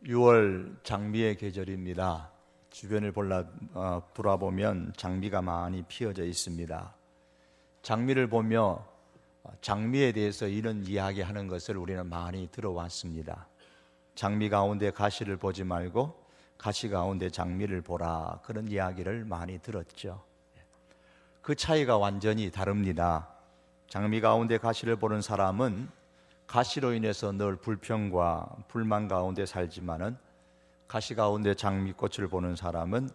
6월 장미의 계절입니다. 주변을 돌아보면 장미가 많이 피어져 있습니다. 장미를 보며 장미에 대해서 이런 이야기하는 것을 우리는 많이 들어왔습니다. 장미 가운데 가시를 보지 말고 가시 가운데 장미를 보라, 그런 이야기를 많이 들었죠. 그 차이가 완전히 다릅니다. 장미 가운데 가시를 보는 사람은 가시로 인해서 늘 불평과 불만 가운데 살지만은, 가시 가운데 장미꽃을 보는 사람은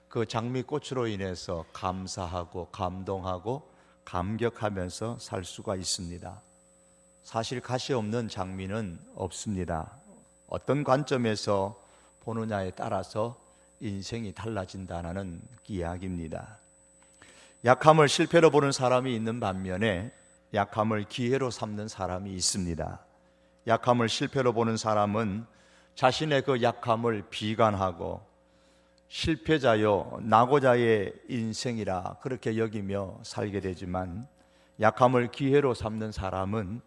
그 장미꽃으로 인해서 감사하고 감동하고 감격하면서 살 수가 있습니다. 사실 가시 없는 장미는 없습니다. 어떤 관점에서 보느냐에 따라서 인생이 달라진다는 이야기입니다. 약함을 실패로 보는 사람이 있는 반면에 약함을 기회로 삼는 사람이 있습니다. 약함을 실패로 보는 사람은 자신의 그 약함을 비관하고 실패자요 낙오자의 인생이라 그렇게 여기며 살게 되지만, 약함을 기회로 삼는 사람은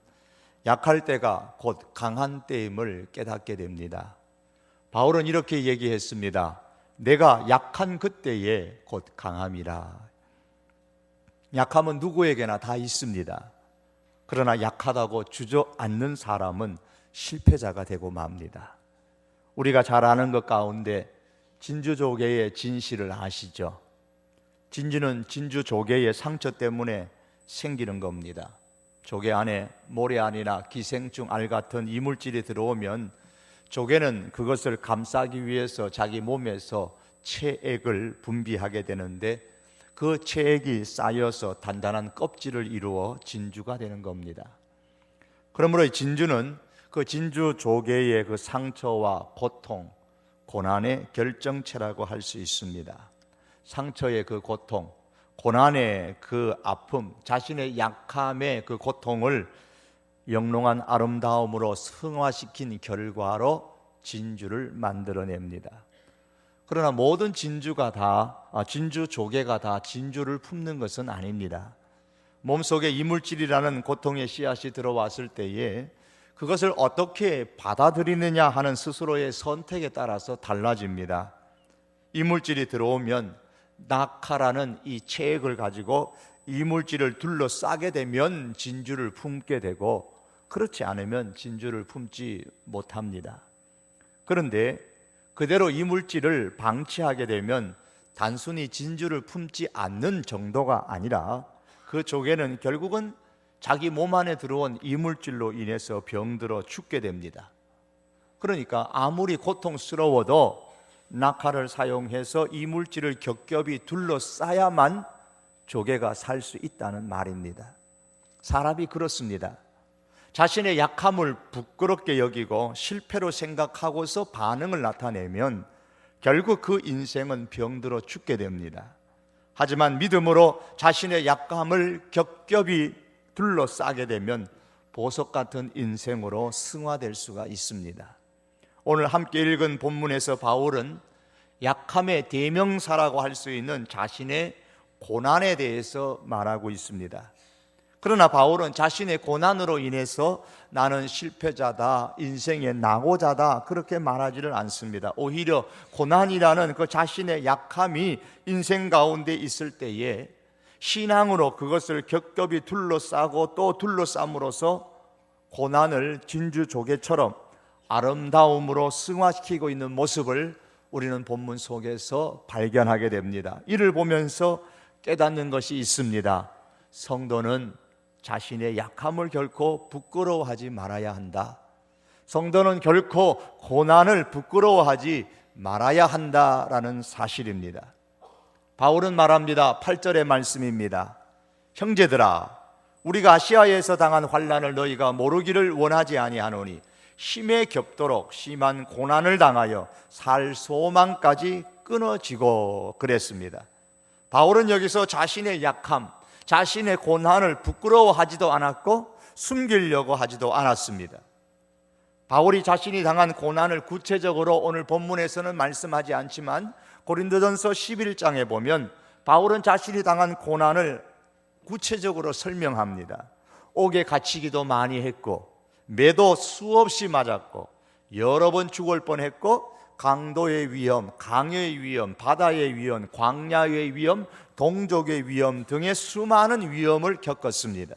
약할 때가 곧 강한 때임을 깨닫게 됩니다. 바울은 이렇게 얘기했습니다. 내가 약한 그때에 곧 강함이라. 약함은 누구에게나 다 있습니다. 그러나 약하다고 주저앉는 사람은 실패자가 되고 맙니다. 우리가 잘 아는 것 가운데 진주조개의 진실을 아시죠? 진주는 진주조개의 상처 때문에 생기는 겁니다. 조개 안에 모래알이나 기생충, 알 같은 이물질이 들어오면 조개는 그것을 감싸기 위해서 자기 몸에서 체액을 분비하게 되는데, 그 체액이 쌓여서 단단한 껍질을 이루어 진주가 되는 겁니다. 그러므로 진주는 그 진주 조개의 그 상처와 고통, 고난의 결정체라고 할 수 있습니다. 상처의 그 고통, 고난의 그 아픔, 자신의 약함의 그 고통을 영롱한 아름다움으로 승화시킨 결과로 진주를 만들어냅니다. 그러나 모든 진주 조개가 다 진주를 품는 것은 아닙니다. 몸속에 이물질이라는 고통의 씨앗이 들어왔을 때에 그것을 어떻게 받아들이느냐 하는 스스로의 선택에 따라서 달라집니다. 이물질이 들어오면 낙하라는 이 체액을 가지고 이물질을 둘러싸게 되면 진주를 품게 되고, 그렇지 않으면 진주를 품지 못합니다. 그런데 그대로 이물질을 방치하게 되면 단순히 진주를 품지 않는 정도가 아니라 그 조개는 결국은 자기 몸 안에 들어온 이물질로 인해서 병들어 죽게 됩니다. 그러니까 아무리 고통스러워도 낙하를 사용해서 이물질을 겹겹이 둘러싸야만 조개가 살 수 있다는 말입니다. 사람이 그렇습니다. 자신의 약함을 부끄럽게 여기고 실패로 생각하고서 반응을 나타내면 결국 그 인생은 병들어 죽게 됩니다. 하지만 믿음으로 자신의 약함을 겹겹이 둘러싸게 되면 보석 같은 인생으로 승화될 수가 있습니다. 오늘 함께 읽은 본문에서 바울은 약함의 대명사라고 할 수 있는 자신의 고난에 대해서 말하고 있습니다. 그러나 바울은 자신의 고난으로 인해서 나는 실패자다, 인생의 낙오자다, 그렇게 말하지를 않습니다. 오히려 고난이라는 그 자신의 약함이 인생 가운데 있을 때에 신앙으로 그것을 겹겹이 둘러싸고 또 둘러싸므로써 고난을 진주조개처럼 아름다움으로 승화시키고 있는 모습을 우리는 본문 속에서 발견하게 됩니다. 이를 보면서 깨닫는 것이 있습니다. 성도는 자신의 약함을 결코 부끄러워하지 말아야 한다. 성도는 결코 고난을 부끄러워하지 말아야 한다라는 사실입니다. 바울은 말합니다. 8절의 말씀입니다. 형제들아, 우리가 아시아에서 당한 환난을 너희가 모르기를 원하지 아니하노니 심에 겹도록 심한 고난을 당하여 살 소망까지 끊어지고 그랬습니다. 바울은 여기서 자신의 약함, 자신의 고난을 부끄러워하지도 않았고 숨기려고 하지도 않았습니다. 바울이 자신이 당한 고난을 구체적으로 오늘 본문에서는 말씀하지 않지만 고린도전서 11장에 보면 바울은 자신이 당한 고난을 구체적으로 설명합니다. 옥에 갇히기도 많이 했고 매도 수없이 맞았고 여러 번 죽을 뻔했고 강도의 위험, 강의 위험, 바다의 위험, 광야의 위험, 동족의 위험 등의 수많은 위험을 겪었습니다.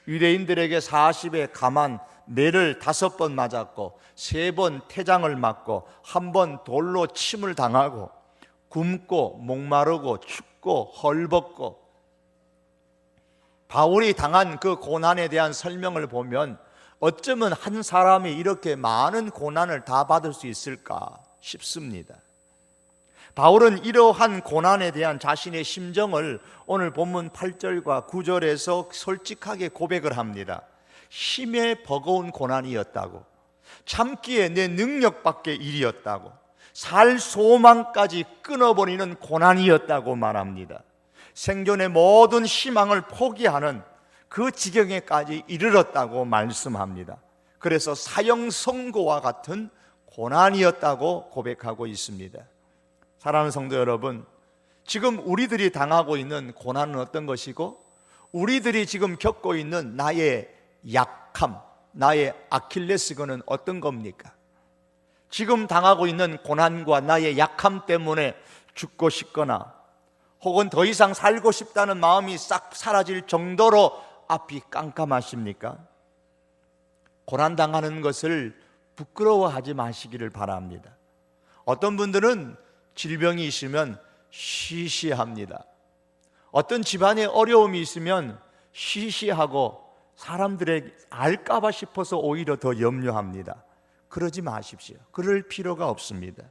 유대인들에게 40에 가만 매를 5번 맞았고 3번 태장을 맞고 1번 돌로 침을 당하고 굶고 목마르고 춥고 헐벗고, 바울이 당한 그 고난에 대한 설명을 보면 어쩌면 한 사람이 이렇게 많은 고난을 다 받을 수 있을까 싶습니다. 바울은 이러한 고난에 대한 자신의 심정을 오늘 본문 8절과 9절에서 솔직하게 고백을 합니다. 힘에 버거운 고난이었다고, 참기에 내 능력 밖의 일이었다고, 살 소망까지 끊어버리는 고난이었다고 말합니다. 생존의 모든 희망을 포기하는 그 지경에까지 이르렀다고 말씀합니다. 그래서 사형 선고와 같은 고난이었다고 고백하고 있습니다. 사랑하는 성도 여러분, 지금 우리들이 당하고 있는 고난은 어떤 것이고, 우리들이 지금 겪고 있는 나의 약함, 나의 아킬레스건은 어떤 겁니까? 지금 당하고 있는 고난과 나의 약함 때문에 죽고 싶거나 혹은 더 이상 살고 싶다는 마음이 싹 사라질 정도로 앞이 깜깜하십니까? 고난당하는 것을 부끄러워하지 마시기를 바랍니다. 어떤 분들은 질병이 있으면 시시합니다. 어떤 집안에 어려움이 있으면 시시하고 사람들에게 알까봐 싶어서 오히려 더 염려합니다. 그러지 마십시오. 그럴 필요가 없습니다.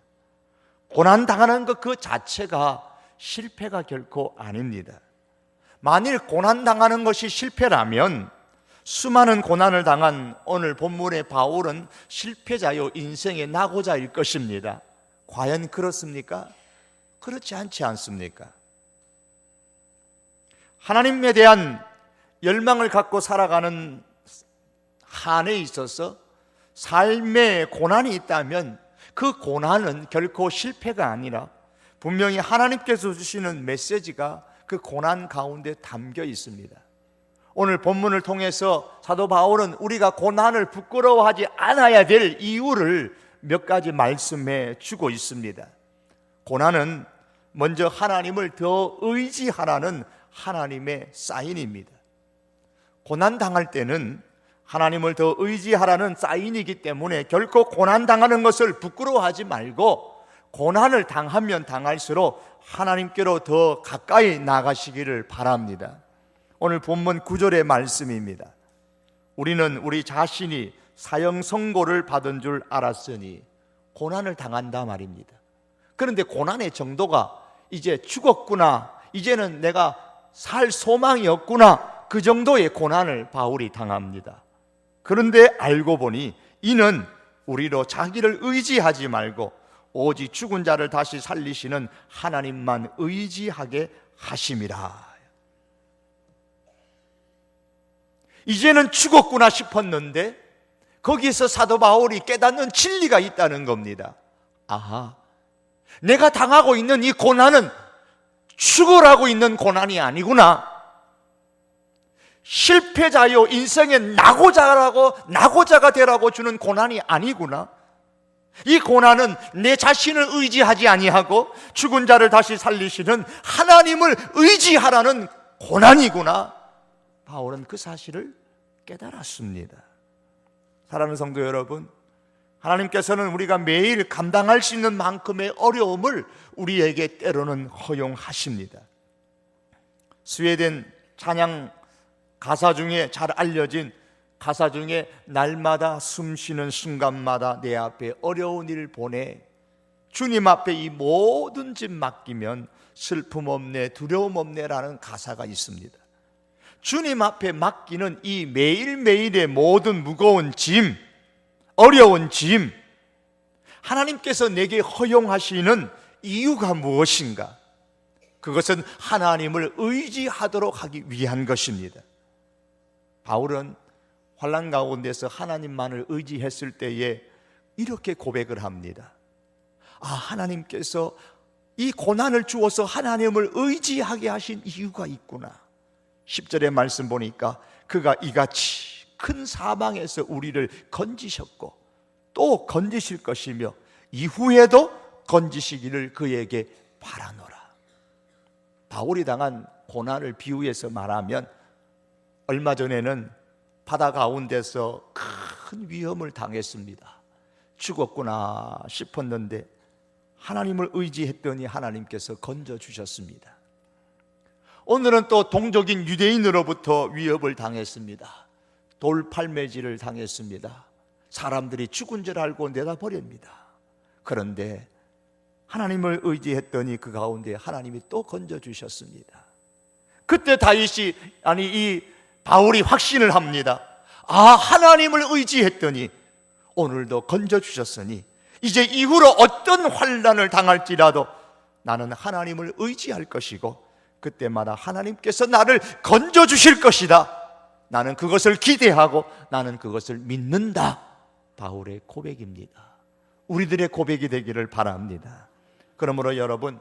고난당하는 것 그 자체가 실패가 결코 아닙니다. 만일 고난당하는 것이 실패라면 수많은 고난을 당한 오늘 본문의 바울은 실패자요, 인생의 낙오자일 것입니다. 과연 그렇습니까? 그렇지 않지 않습니까? 하나님에 대한 열망을 갖고 살아가는 한에 있어서 삶에 고난이 있다면 그 고난은 결코 실패가 아니라 분명히 하나님께서 주시는 메시지가 그 고난 가운데 담겨 있습니다. 오늘 본문을 통해서 사도 바울은 우리가 고난을 부끄러워하지 않아야 될 이유를 몇 가지 말씀해 주고 있습니다. 고난은 먼저 하나님을 더 의지하라는 하나님의 사인입니다. 고난 당할 때는 하나님을 더 의지하라는 사인이기 때문에 결코 고난 당하는 것을 부끄러워하지 말고 고난을 당하면 당할수록 하나님께로 더 가까이 나가시기를 바랍니다. 오늘 본문 9절의 말씀입니다. 우리는 우리 자신이 사형 선고를 받은 줄 알았으니 고난을 당한다 말입니다. 그런데 고난의 정도가 이제 죽었구나, 이제는 내가 살 소망이 없구나, 그 정도의 고난을 바울이 당합니다. 그런데 알고 보니 이는 우리로 자기를 의지하지 말고 오직 죽은 자를 다시 살리시는 하나님만 의지하게 하심이라. 이제는 죽었구나 싶었는데 거기에서 사도 바울이 깨닫는 진리가 있다는 겁니다. 아하, 내가 당하고 있는 이 고난은 죽으라고 있는 고난이 아니구나. 실패자요, 인생의 낙오자가 되라고 주는 고난이 아니구나. 이 고난은 내 자신을 의지하지 아니하고 죽은 자를 다시 살리시는 하나님을 의지하라는 고난이구나. 바울은 그 사실을 깨달았습니다. 사랑하는 성도 여러분, 하나님께서는 우리가 매일 감당할 수 있는 만큼의 어려움을 우리에게 때로는 허용하십니다. 스웨덴 찬양 가사 중에 잘 알려진 가사 중에 날마다 숨 쉬는 순간마다 내 앞에 어려운 일 보내 주님 앞에 이 모든 짐 맡기면 슬픔 없네, 두려움 없네라는 가사가 있습니다. 주님 앞에 맡기는 이 매일매일의 모든 무거운 짐, 어려운 짐, 하나님께서 내게 허용하시는 이유가 무엇인가? 그것은 하나님을 의지하도록 하기 위한 것입니다. 바울은 환난 가운데서 하나님만을 의지했을 때에 이렇게 고백을 합니다. 아, 하나님께서 이 고난을 주어서 하나님을 의지하게 하신 이유가 있구나. 10절의 말씀 보니까 그가 이같이 큰 사망에서 우리를 건지셨고 또 건지실 것이며 이후에도 건지시기를 그에게 바라노라. 바울이 당한 고난을 비유해서 말하면 얼마 전에는 바다 가운데서 큰 위험을 당했습니다. 죽었구나 싶었는데 하나님을 의지했더니 하나님께서 건져주셨습니다. 오늘은 또 동족인 유대인으로부터 위협을 당했습니다. 돌팔매질을 당했습니다. 사람들이 죽은 줄 알고 내다버립니다. 그런데 하나님을 의지했더니 그 가운데 하나님이 또 건져주셨습니다. 그때 이 바울이 확신을 합니다. 하나님을 의지했더니 오늘도 건져주셨으니 이제 이후로 어떤 환난을 당할지라도 나는 하나님을 의지할 것이고 그때마다 하나님께서 나를 건져주실 것이다. 나는 그것을 기대하고 나는 그것을 믿는다. 바울의 고백입니다. 우리들의 고백이 되기를 바랍니다. 그러므로 여러분,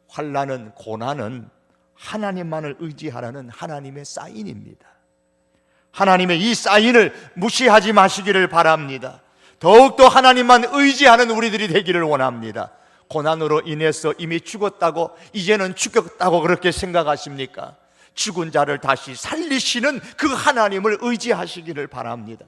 환난은, 고난은 하나님만을 의지하라는 하나님의 사인입니다. 하나님의 이 사인을 무시하지 마시기를 바랍니다. 더욱더 하나님만 의지하는 우리들이 되기를 원합니다. 고난으로 인해서 이미 죽었다고, 이제는 죽었다고 그렇게 생각하십니까? 죽은 자를 다시 살리시는 그 하나님을 의지하시기를 바랍니다.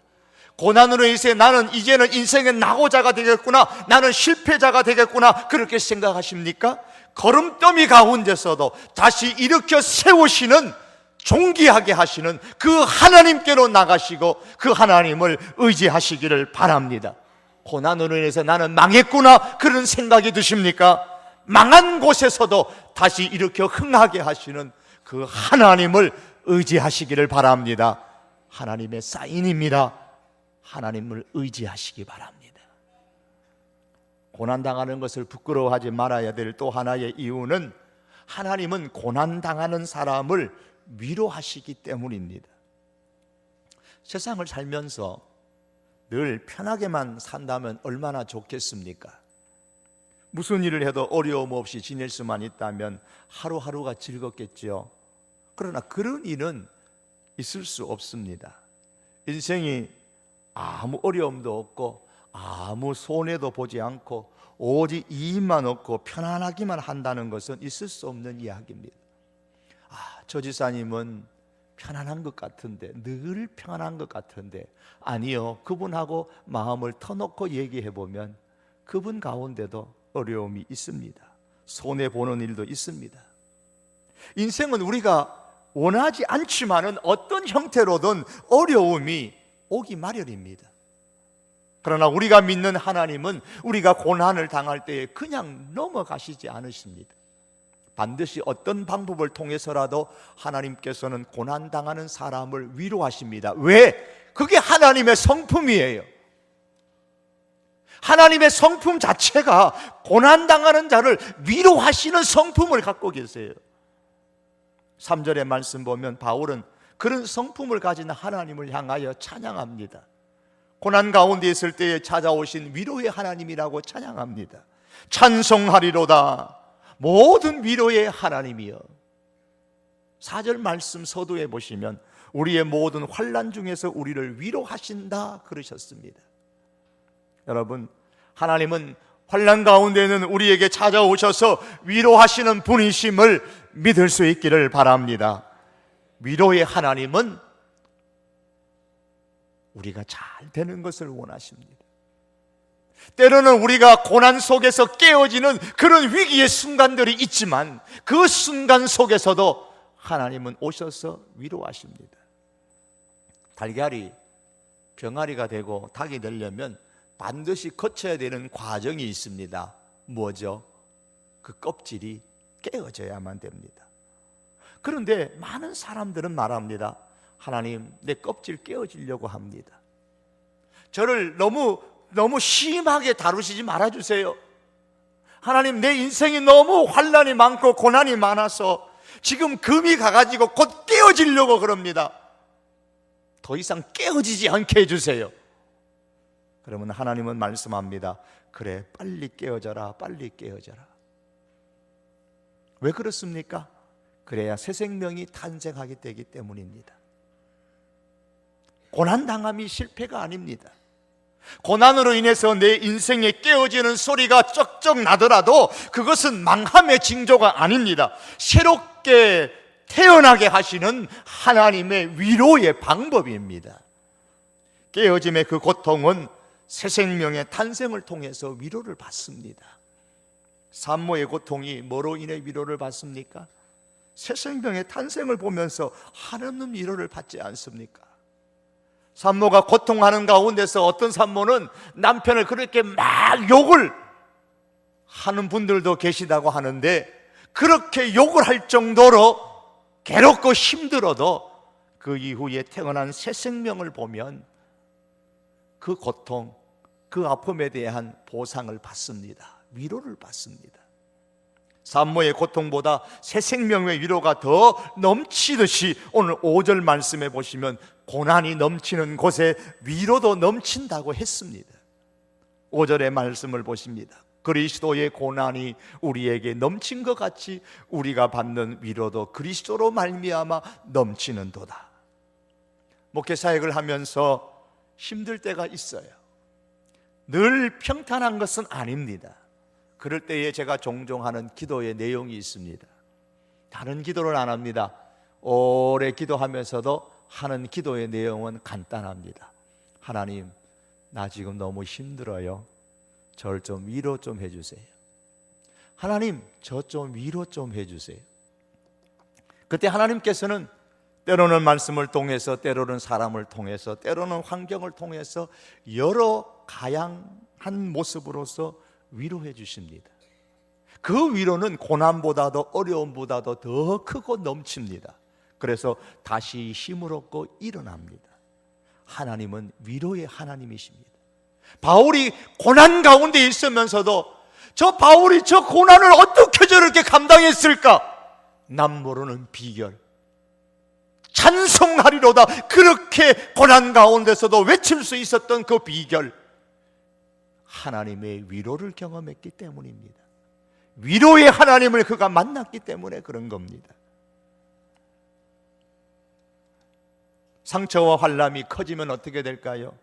고난으로 인해서 나는 이제는 인생의 낙오자가 되겠구나, 나는 실패자가 되겠구나 그렇게 생각하십니까? 걸음더미 가운데서도 다시 일으켜 세우시는, 존귀하게 하시는 그 하나님께로 나가시고 그 하나님을 의지하시기를 바랍니다. 고난으로 인해서 나는 망했구나 그런 생각이 드십니까? 망한 곳에서도 다시 일으켜 흥하게 하시는 그 하나님을 의지하시기를 바랍니다. 하나님의 사인입니다. 하나님을 의지하시기 바랍니다. 고난당하는 것을 부끄러워하지 말아야 될 또 하나의 이유는 하나님은 고난당하는 사람을 위로하시기 때문입니다. 세상을 살면서 늘 편하게만 산다면 얼마나 좋겠습니까? 무슨 일을 해도 어려움 없이 지낼 수만 있다면 하루하루가 즐겁겠죠. 그러나 그런 일은 있을 수 없습니다. 인생이 아무 어려움도 없고 아무 손해도 보지 않고 오직 이익만 얻고 편안하기만 한다는 것은 있을 수 없는 이야기입니다. 저 지사님은 편안한 것 같은데, 늘 편안한 것 같은데, 아니요, 그분하고 마음을 터놓고 얘기해 보면 그분 가운데도 어려움이 있습니다. 손해보는 일도 있습니다. 인생은 우리가 원하지 않지만은 어떤 형태로든 어려움이 오기 마련입니다. 그러나 우리가 믿는 하나님은 우리가 고난을 당할 때에 그냥 넘어가시지 않으십니다. 반드시 어떤 방법을 통해서라도 하나님께서는 고난당하는 사람을 위로하십니다. 왜? 그게 하나님의 성품이에요. 하나님의 성품 자체가 고난당하는 자를 위로하시는 성품을 갖고 계세요. 3절의 말씀 보면 바울은 그런 성품을 가진 하나님을 향하여 찬양합니다. 고난 가운데 있을 때에 찾아오신 위로의 하나님이라고 찬양합니다. 찬송하리로다 모든 위로의 하나님이여. 4절 말씀 서두에 보시면 우리의 모든 환난 중에서 우리를 위로하신다 그러셨습니다. 여러분, 하나님은 환난 가운데는 우리에게 찾아오셔서 위로하시는 분이심을 믿을 수 있기를 바랍니다. 위로의 하나님은 우리가 잘 되는 것을 원하십니다. 때로는 우리가 고난 속에서 깨어지는 그런 위기의 순간들이 있지만 그 순간 속에서도 하나님은 오셔서 위로하십니다. 달걀이 병아리가 되고 닭이 되려면 반드시 거쳐야 되는 과정이 있습니다. 뭐죠? 그 껍질이 깨어져야만 됩니다. 그런데 많은 사람들은 말합니다. 하나님, 내 껍질 깨어지려고 합니다. 저를 너무 심하게 다루시지 말아주세요. 하나님, 내 인생이 너무 환난이 많고 고난이 많아서 지금 금이 가가지고 곧 깨어지려고 그럽니다. 더 이상 깨어지지 않게 해주세요. 그러면 하나님은 말씀합니다. 그래, 빨리 깨어져라, 빨리 깨어져라. 왜 그렇습니까? 그래야 새 생명이 탄생하게 되기 때문입니다. 고난당함이 실패가 아닙니다. 고난으로 인해서 내 인생에 깨어지는 소리가 쩍쩍 나더라도 그것은 망함의 징조가 아닙니다. 새롭게 태어나게 하시는 하나님의 위로의 방법입니다. 깨어짐의 그 고통은 새 생명의 탄생을 통해서 위로를 받습니다. 산모의 고통이 뭐로 인해 위로를 받습니까? 새 생명의 탄생을 보면서 한없는 위로를 받지 않습니까? 산모가 고통하는 가운데서 어떤 산모는 남편을 그렇게 막 욕을 하는 분들도 계시다고 하는데, 그렇게 욕을 할 정도로 괴롭고 힘들어도 그 이후에 태어난 새 생명을 보면 그 고통, 그 아픔에 대한 보상을 받습니다. 위로를 받습니다. 산모의 고통보다 새 생명의 위로가 더 넘치듯이 오늘 5절 말씀에 보시면 고난이 넘치는 곳에 위로도 넘친다고 했습니다. 5절의 말씀을 보십니다. 그리스도의 고난이 우리에게 넘친 것 같이 우리가 받는 위로도 그리스도로 말미암아 넘치는도다. 목회 사역을 하면서 힘들 때가 있어요. 늘 평탄한 것은 아닙니다. 그럴 때에 제가 종종 하는 기도의 내용이 있습니다. 다른 기도를 안 합니다. 오래 기도하면서도 하는 기도의 내용은 간단합니다. 하나님, 나 지금 너무 힘들어요. 저를 좀 위로 좀 해주세요. 하나님, 저 좀 위로 좀 해주세요. 그때 하나님께서는 때로는 말씀을 통해서, 때로는 사람을 통해서, 때로는 환경을 통해서 여러 다양한 모습으로서 위로해 주십니다. 그 위로는 고난보다도 어려움보다도 더 크고 넘칩니다. 그래서 다시 힘을 얻고 일어납니다. 하나님은 위로의 하나님이십니다. 바울이 고난 가운데 있으면서도 저 바울이 저 고난을 어떻게 저렇게 감당했을까? 남 모르는 비결, 찬송하리로다, 그렇게 고난 가운데서도 외칠 수 있었던 그 비결, 하나님의 위로를 경험했기 때문입니다. 위로의 하나님을 그가 만났기 때문에 그런 겁니다. 상처와 환난이 커지면 어떻게 될까요?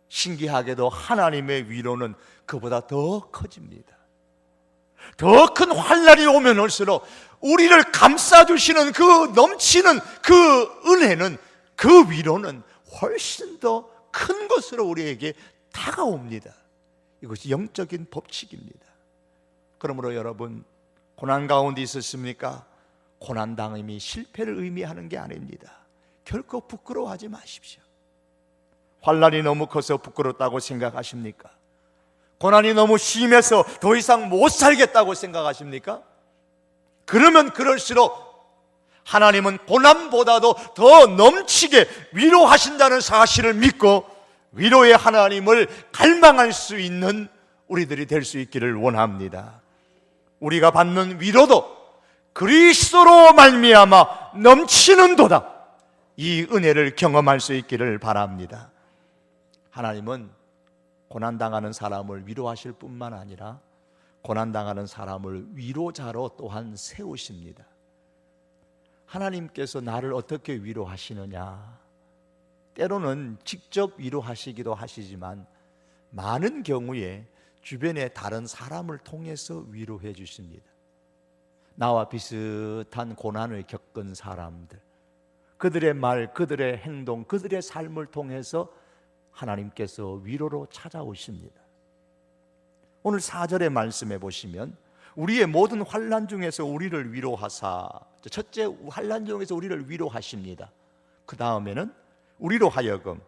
신기하게도 하나님의 위로는 그보다 더 커집니다. 더 큰 환난이 오면 올수록 우리를 감싸주시는 그 넘치는 그 은혜는, 그 위로는 훨씬 더 큰 것으로 우리에게 다가옵니다. 이것이 영적인 법칙입니다. 그러므로 여러분, 고난 가운데 있었습니까? 고난당함이 실패를 의미하는 게 아닙니다. 결코 부끄러워하지 마십시오. 환난이 너무 커서 부끄럽다고 생각하십니까? 고난이 너무 심해서 더 이상 못 살겠다고 생각하십니까? 그러면 그럴수록 하나님은 고난보다도 더 넘치게 위로하신다는 사실을 믿고 위로의 하나님을 갈망할 수 있는 우리들이 될 수 있기를 원합니다. 우리가 받는 위로도 그리스도로 말미암아 넘치는도다. 이 은혜를 경험할 수 있기를 바랍니다. 하나님은 고난당하는 사람을 위로하실 뿐만 아니라 고난당하는 사람을 위로자로 또한 세우십니다. 하나님께서 나를 어떻게 위로하시느냐? 때로는 직접 위로하시기도 하시지만 많은 경우에 주변의 다른 사람을 통해서 위로해 주십니다. 나와 비슷한 고난을 겪은 사람들, 그들의 말, 그들의 행동, 그들의 삶을 통해서 하나님께서 위로로 찾아오십니다. 오늘 4절의 말씀에 보시면 우리의 모든 환난 중에서 우리를 위로하사, 첫째 환난 중에서 우리를 위로하십니다. 그 다음에는 우리로 하여금,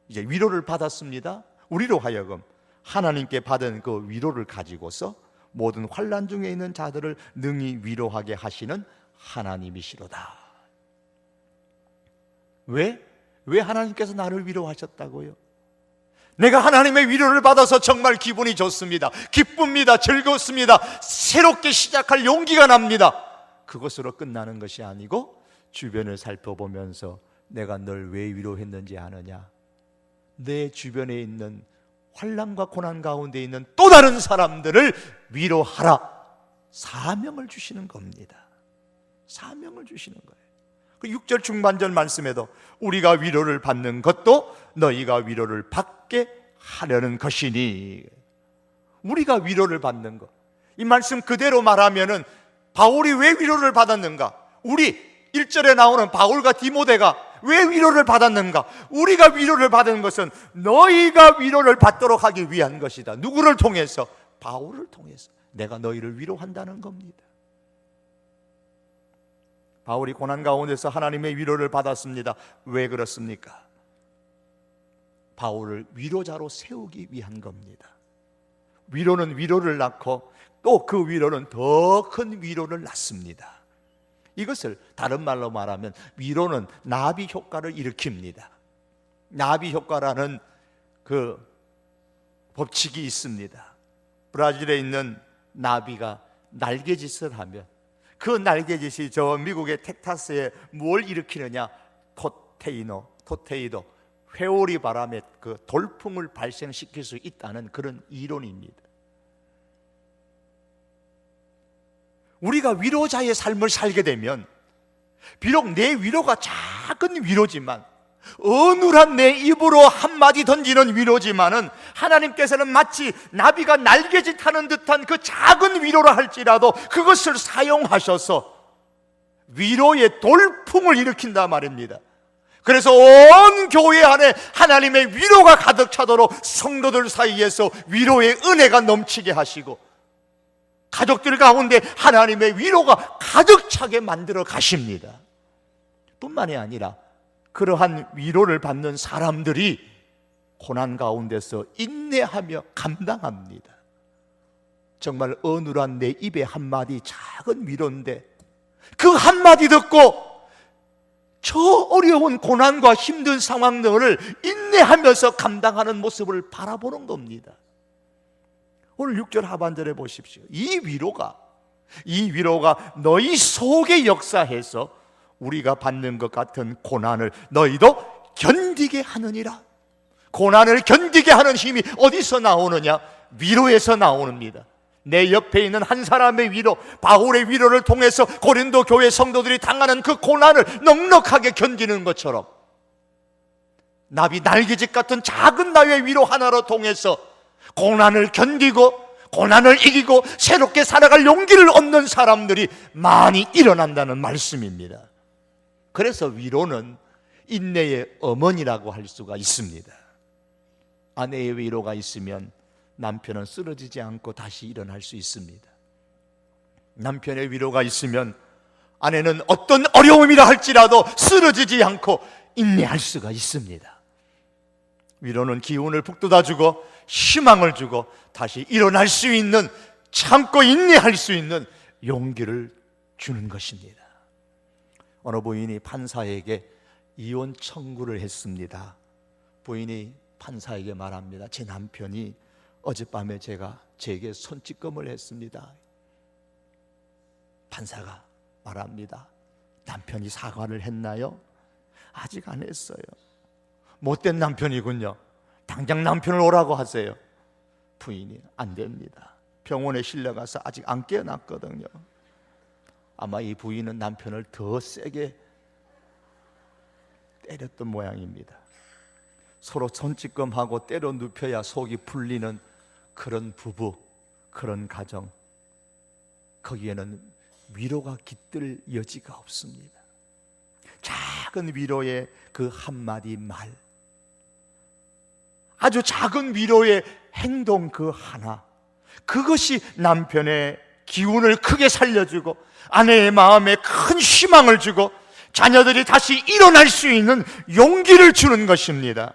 이제 위로를 받았습니다. 우리로 하여금 하나님께 받은 그 위로를 가지고서 모든 환난 중에 있는 자들을 능히 위로하게 하시는 하나님이시로다. 왜 하나님께서 나를 위로하셨다고요? 내가 하나님의 위로를 받아서 정말 기분이 좋습니다. 기쁩니다. 즐겁습니다. 새롭게 시작할 용기가 납니다. 그것으로 끝나는 것이 아니고 주변을 살펴보면서 내가 널 왜 위로했는지 아느냐? 내 주변에 있는 환난과 고난 가운데 있는 또 다른 사람들을 위로하라. 사명을 주시는 겁니다. 사명을 주시는 거예요. 그 6절 중반절 말씀에도 우리가 위로를 받는 것도 너희가 위로를 받게 하려는 것이니, 우리가 위로를 받는 것, 이 말씀 그대로 말하면은 바울이 왜 위로를 받았는가? 우리 1절에 나오는 바울과 디모데가 왜 위로를 받았는가? 우리가 위로를 받은 것은 너희가 위로를 받도록 하기 위한 것이다. 누구를 통해서? 바울을 통해서. 내가 너희를 위로한다는 겁니다. 바울이 고난 가운데서 하나님의 위로를 받았습니다. 왜 그렇습니까? 바울을 위로자로 세우기 위한 겁니다. 위로는 위로를 낳고 또 그 위로는 더 큰 위로를 낳습니다. 이것을 다른 말로 말하면 위로는 나비 효과를 일으킵니다. 나비 효과라는 그 법칙이 있습니다. 브라질에 있는 나비가 날개짓을 하면 그 날개짓이 저 미국의 텍사스에 뭘 일으키느냐? 토테이도 회오리 바람에 그 돌풍을 발생시킬 수 있다는 그런 이론입니다. 우리가 위로자의 삶을 살게 되면 비록 내 위로가 작은 위로지만, 어눌한 내 입으로 한마디 던지는 위로지만은 하나님께서는 마치 나비가 날개짓하는 듯한 그 작은 위로라 할지라도 그것을 사용하셔서 위로의 돌풍을 일으킨다 말입니다. 그래서 온 교회 안에 하나님의 위로가 가득 차도록 성도들 사이에서 위로의 은혜가 넘치게 하시고 가족들 가운데 하나님의 위로가 가득 차게 만들어 가십니다. 뿐만이 아니라 그러한 위로를 받는 사람들이 고난 가운데서 인내하며 감당합니다. 정말 어눌한 내 입의 한마디 작은 위로인데 그 한마디 듣고 저 어려운 고난과 힘든 상황들을 인내하면서 감당하는 모습을 바라보는 겁니다. 오늘 6절 하반절에 보십시오. 이 위로가 너희 속에 역사해서 우리가 받는 것 같은 고난을 너희도 견디게 하느니라. 고난을 견디게 하는 힘이 어디서 나오느냐? 위로에서 나옵니다. 내 옆에 있는 한 사람의 위로, 바울의 위로를 통해서 고린도 교회 성도들이 당하는 그 고난을 넉넉하게 견디는 것처럼 나비 날개짓 같은 작은 나의 위로 하나로 통해서 고난을 견디고 고난을 이기고 새롭게 살아갈 용기를 얻는 사람들이 많이 일어난다는 말씀입니다. 그래서 위로는 인내의 어머니라고 할 수가 있습니다. 아내의 위로가 있으면 남편은 쓰러지지 않고 다시 일어날 수 있습니다. 남편의 위로가 있으면 아내는 어떤 어려움이라 할지라도 쓰러지지 않고 인내할 수가 있습니다. 위로는 기운을 북돋아주고 희망을 주고 다시 일어날 수 있는, 참고 인내할 수 있는 용기를 주는 것입니다. 어느 부인이 판사에게 이혼 청구를 했습니다. 부인이 판사에게 말합니다. 제 남편이 어젯밤에 제게 손찌검을 했습니다. 판사가 말합니다. 남편이 사과를 했나요? 아직 안 했어요. 못된 남편이군요. 당장 남편을 오라고 하세요. 부인이 안 됩니다. 병원에 실려가서 아직 안 깨어났거든요. 아마 이 부인은 남편을 더 세게 때렸던 모양입니다. 서로 손찌검하고 때려 눕혀야 속이 풀리는 그런 부부, 그런 가정, 거기에는 위로가 깃들 여지가 없습니다. 작은 위로의 그 한마디 말, 아주 작은 위로의 행동 그 하나, 그것이 남편의 기운을 크게 살려주고 아내의 마음에 큰 희망을 주고 자녀들이 다시 일어날 수 있는 용기를 주는 것입니다.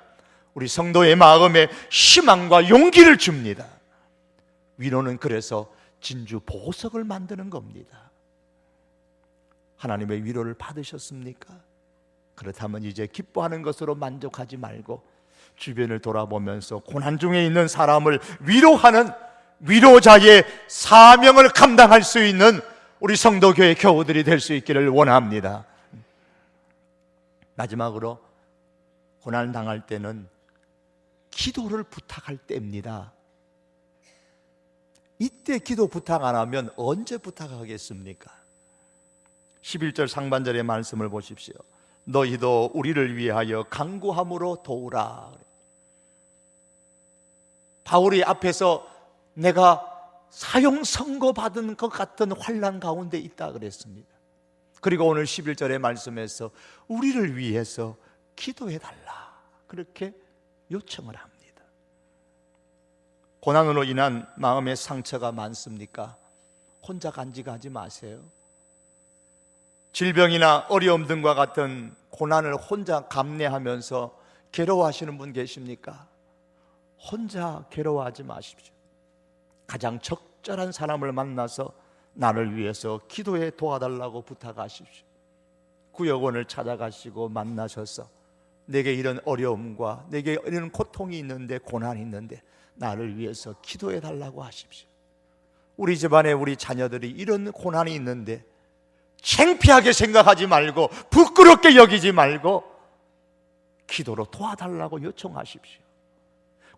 우리 성도의 마음에 희망과 용기를 줍니다. 위로는 그래서 진주 보석을 만드는 겁니다. 하나님의 위로를 받으셨습니까? 그렇다면 이제 기뻐하는 것으로 만족하지 말고 주변을 돌아보면서 고난 중에 있는 사람을 위로하는 위로자의 사명을 감당할 수 있는 우리 성도교회 교우들이 될 수 있기를 원합니다. 마지막으로 고난 당할 때는 기도를 부탁할 때입니다. 이때 기도 부탁 안 하면 언제 부탁하겠습니까? 11절 상반절의 말씀을 보십시오. 너희도 우리를 위하여 간구함으로 도우라. 바울이 앞에서 내가 사형 선고받은 것 같은 환난 가운데 있다 그랬습니다. 그리고 오늘 11절의 말씀에서 우리를 위해서 기도해 달라 그렇게 요청을 합니다. 고난으로 인한 마음의 상처가 많습니까? 혼자 간직하지 마세요. 질병이나 어려움 등과 같은 고난을 혼자 감내하면서 괴로워하시는 분 계십니까? 혼자 괴로워하지 마십시오. 가장 적절한 사람을 만나서 나를 위해서 기도에 도와달라고 부탁하십시오. 구역원을 찾아가시고 만나셔서 내게 이런 어려움과 내게 이런 고통이 있는데, 고난이 있는데 나를 위해서 기도해 달라고 하십시오. 우리 집안에 우리 자녀들이 이런 고난이 있는데 창피하게 생각하지 말고, 부끄럽게 여기지 말고 기도로 도와달라고 요청하십시오.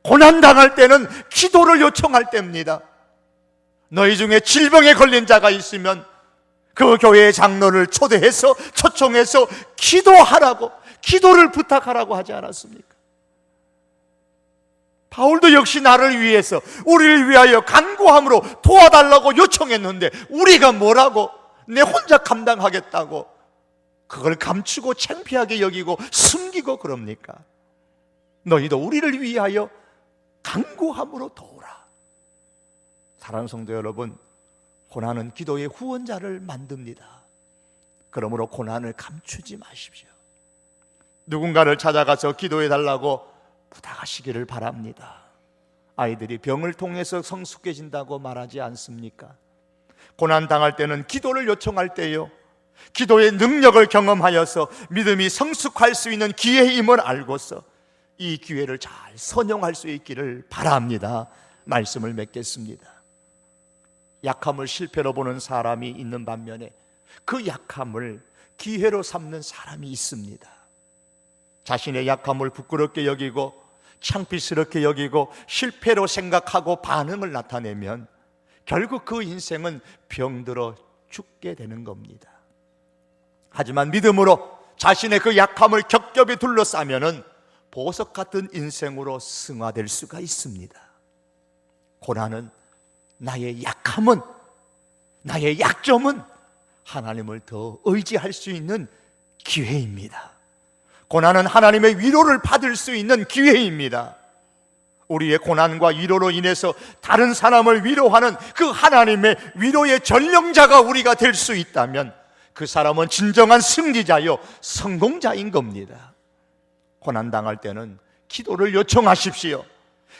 고난당할 때는 기도를 요청할 때입니다. 너희 중에 질병에 걸린 자가 있으면 그 교회의 장로를 초대해서 초청해서 기도하라고, 기도를 부탁하라고 하지 않았습니까? 바울도 역시 나를 위해서, 우리를 위하여 간구함으로 도와달라고 요청했는데 우리가 뭐라고? 내 혼자 감당하겠다고 그걸 감추고 창피하게 여기고 숨기고 그럽니까? 너희도 우리를 위하여 간구함으로 도우라. 사랑하는 성도 여러분, 고난은 기도의 후원자를 만듭니다. 그러므로 고난을 감추지 마십시오. 누군가를 찾아가서 기도해 달라고 부탁하시기를 바랍니다. 아이들이 병을 통해서 성숙해진다고 말하지 않습니까? 고난 당할 때는 기도를 요청할 때요, 기도의 능력을 경험하여서 믿음이 성숙할 수 있는 기회임을 알고서 이 기회를 잘 선용할 수 있기를 바랍니다. 말씀을 맺겠습니다. 약함을 실패로 보는 사람이 있는 반면에 그 약함을 기회로 삼는 사람이 있습니다. 자신의 약함을 부끄럽게 여기고 창피스럽게 여기고 실패로 생각하고 반응을 나타내면 결국 그 인생은 병들어 죽게 되는 겁니다. 하지만 믿음으로 자신의 그 약함을 겹겹이 둘러싸면은 보석 같은 인생으로 승화될 수가 있습니다. 고난은, 나의 약함은, 나의 약점은 하나님을 더 의지할 수 있는 기회입니다. 고난은 하나님의 위로를 받을 수 있는 기회입니다. 우리의 고난과 위로로 인해서 다른 사람을 위로하는 그 하나님의 위로의 전령자가 우리가 될 수 있다면 그 사람은 진정한 승리자요, 성공자인 겁니다. 고난당할 때는 기도를 요청하십시오.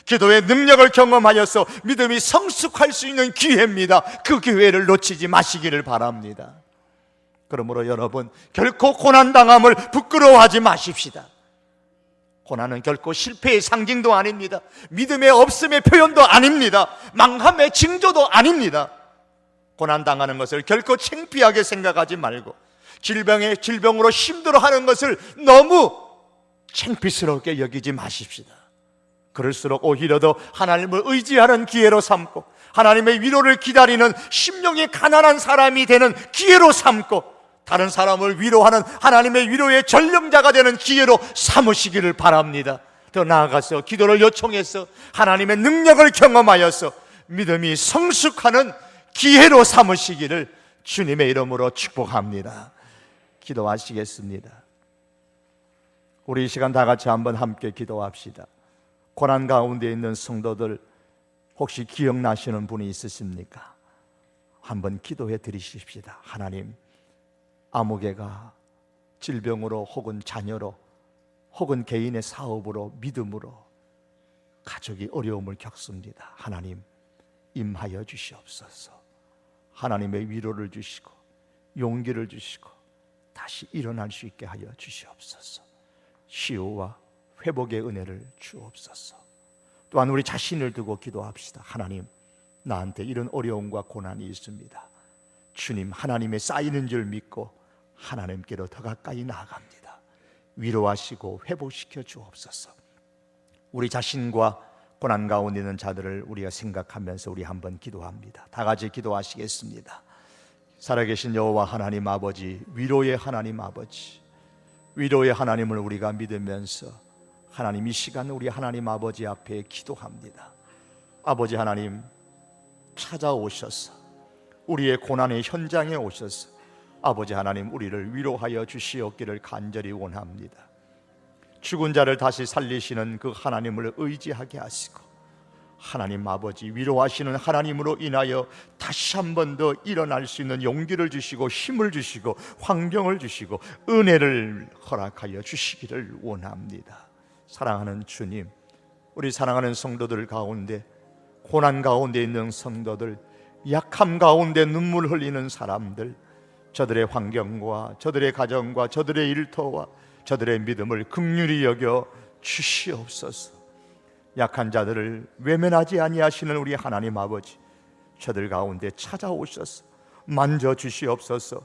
기도의 능력을 경험하여서 믿음이 성숙할 수 있는 기회입니다. 그 기회를 놓치지 마시기를 바랍니다. 그러므로 여러분, 결코 고난당함을 부끄러워하지 마십시다. 고난은 결코 실패의 상징도 아닙니다. 믿음의 없음의 표현도 아닙니다. 망함의 징조도 아닙니다. 고난당하는 것을 결코 창피하게 생각하지 말고 질병으로 힘들어하는 것을 너무 창피스럽게 여기지 마십시다. 그럴수록 오히려 더 하나님을 의지하는 기회로 삼고 하나님의 위로를 기다리는 심령이 가난한 사람이 되는 기회로 삼고 다른 사람을 위로하는 하나님의 위로의 전령자가 되는 기회로 삼으시기를 바랍니다. 더 나아가서 기도를 요청해서 하나님의 능력을 경험하여서 믿음이 성숙하는 기회로 삼으시기를 주님의 이름으로 축복합니다. 기도하시겠습니다. 우리 이 시간 다 같이 한번 함께 기도합시다. 고난 가운데 있는 성도들 혹시 기억나시는 분이 있으십니까? 한번 기도해 드리십시다. 하나님, 아무개가 질병으로 혹은 자녀로 혹은 개인의 사업으로 믿음으로 가족이 어려움을 겪습니다. 하나님, 임하여 주시옵소서. 하나님의 위로를 주시고 용기를 주시고 다시 일어날 수 있게 하여 주시옵소서. 치유와 회복의 은혜를 주옵소서. 또한 우리 자신을 두고 기도합시다. 하나님, 나한테 이런 어려움과 고난이 있습니다. 주님, 하나님의 쌓이는 줄 믿고 하나님께로 더 가까이 나아갑니다. 위로하시고 회복시켜 주옵소서. 우리 자신과 고난 가운데 있는 자들을 우리가 생각하면서 우리 한번 기도합니다. 다 같이 기도하시겠습니다. 살아계신 여호와 하나님 아버지, 위로의 하나님 아버지, 위로의 하나님을 우리가 믿으면서 하나님 이 시간 우리 하나님 아버지 앞에 기도합니다. 아버지 하나님 찾아오셔서 우리의 고난의 현장에 오셔서 아버지 하나님 우리를 위로하여 주시옵기를 간절히 원합니다. 죽은 자를 다시 살리시는 그 하나님을 의지하게 하시고 하나님 아버지 위로하시는 하나님으로 인하여 다시 한 번 더 일어날 수 있는 용기를 주시고 힘을 주시고 환경을 주시고 은혜를 허락하여 주시기를 원합니다. 사랑하는 주님, 우리 사랑하는 성도들 가운데 고난 가운데 있는 성도들, 약함 가운데 눈물 흘리는 사람들, 저들의 환경과 저들의 가정과 저들의 일터와 저들의 믿음을 긍휼히 여겨 주시옵소서. 약한 자들을 외면하지 아니하시는 우리 하나님 아버지, 저들 가운데 찾아오셔서 만져주시옵소서.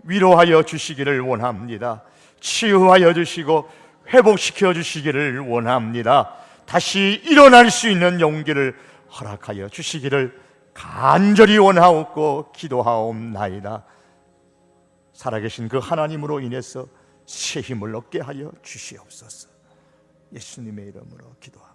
위로하여 주시기를 원합니다. 치유하여 주시고 회복시켜 주시기를 원합니다. 다시 일어날 수 있는 용기를 허락하여 주시기를 간절히 원하옵고 기도하옵나이다. 살아계신 그 하나님으로 인해서 새 힘을 얻게 하여 주시옵소서. 예수님의 이름으로 기도합니다.